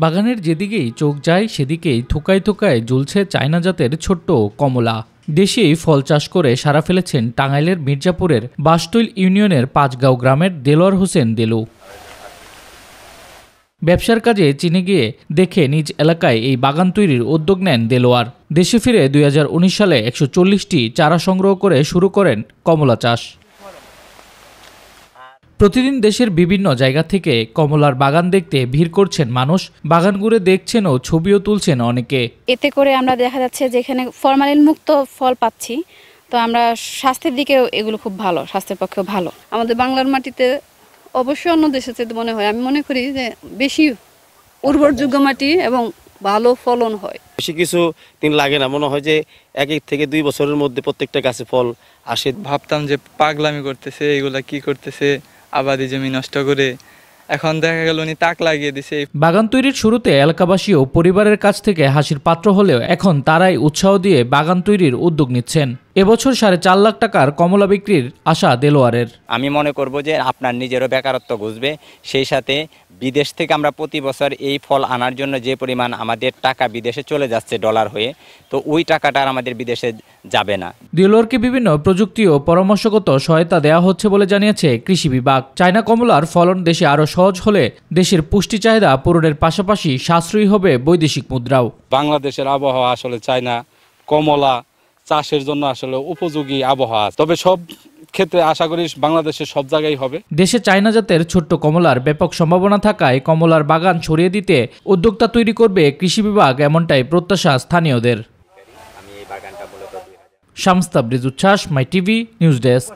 বাগানের যেদিকেই চোখ যায় সেদিকেই থোকায় থোকায় ঝুলছে চায়না জাতের ছোট্ট কমলা। দেশেই ফল চাষ করে সারা ফেলেছেন টাঙ্গাইলের মির্জাপুরের বাসতৈল ইউনিয়নের পাঁচগাঁও গ্রামের দেলোয়ার হোসেন দেলু। ব্যবসার কাজে চীনে গিয়ে দেখে নিজ এলাকায় এই বাগান তৈরির উদ্যোগ নেন দেলোয়ার। দেশে ফিরে ২০১৯ সালে ১৪০টি চারা সংগ্রহ করে শুরু করেন কমলা চাষ। প্রতিদিন দেশের বিভিন্ন জায়গা থেকে কমলার বাগান দেখতে ভিড় করছেন মানুষ। বাগান ঘুরে দেখছেন ও ছবিও তুলছেন অনেকে। এতে করে আমরা দেখা যাচ্ছে যে এখানে ফরমালিন মুক্ত ফল পাচ্ছি, তো আমরা স্বাস্থ্যের দিকেও এগুলো খুব ভালো, স্বাস্থ্যের পক্ষেও ভালো। আমাদের বাংলার মাটিতে অবশ্যই অন্য দেশের চেয়ে মনে হয়, আমি মনে করি যে বেশি উর্বরযোগ্য মাটি এবং ভালো ফলন হয়। বেশি কিছু দিন লাগে না, মনে হয় যে 1 থেকে 2 বছরের মধ্যে প্রত্যেকটা গাছে ফল আসে। ভাবতাম যে পাগলামি করতেছে, এগুলা কি করতেছে, আবাদি জমি নষ্ট করে। এখন দেখা গেল উনি তাক লাগিয়ে দিছে। বাগান তৈরির শুরুতে এলাকাবাসী ও পরিবারের কাছ থেকে হাসির পাত্র হলেও এখন তারাই উৎসাহ দিয়ে বাগান তৈরির উদ্যোগ নিচ্ছেন। এবছর 4.5 লাখ টাকার কমলা বিক্রির আশা দেলোয়ারের। আমি মনে করব যে আপনার নিজেরও বেকারত্ব ঘুচবে, সেই সাথে বিদেশ থেকে আমরা প্রতি বছর এই ফল আনার জন্য যে পরিমাণ আমাদের টাকা বিদেশে চলে যাচ্ছে ডলার হয়ে, তো ওই টাকাটা আর আমাদের বিদেশে যাবে না। দেলোয়ারকে বিভিন্ন প্রযুক্তি ও পরামর্শগত সহায়তা দেওয়া হচ্ছে বলে জানিয়েছে কৃষি বিভাগ। চায়না কমলার ফলন দেশে আরও সহজ হলে দেশের পুষ্টি চাহিদা পূরণের পাশাপাশি সাশ্রয়ী হবে বৈদেশিক মুদ্রাও। বাংলাদেশের আবহাওয়া আসলে চায়না কমলা চাষের জন্য আসলে উপযোগী আবহাওয়া, তবে সব ক্ষেত্রে আশা করি বাংলাদেশের সব জায়গায় হবে। দেশে চায়না জাতের ছোট্ট কমলার ব্যাপক সম্ভাবনা থাকায় কমলার বাগান ছড়িয়ে দিতে উদ্যোক্তা তৈরি করবে কৃষি বিভাগ, এমনটাই প্রত্যাশা স্থানীয়দের। শামস তাবরিজ উচ্ছ্বাস, মাই টিভি নিউজ ডেস্ক।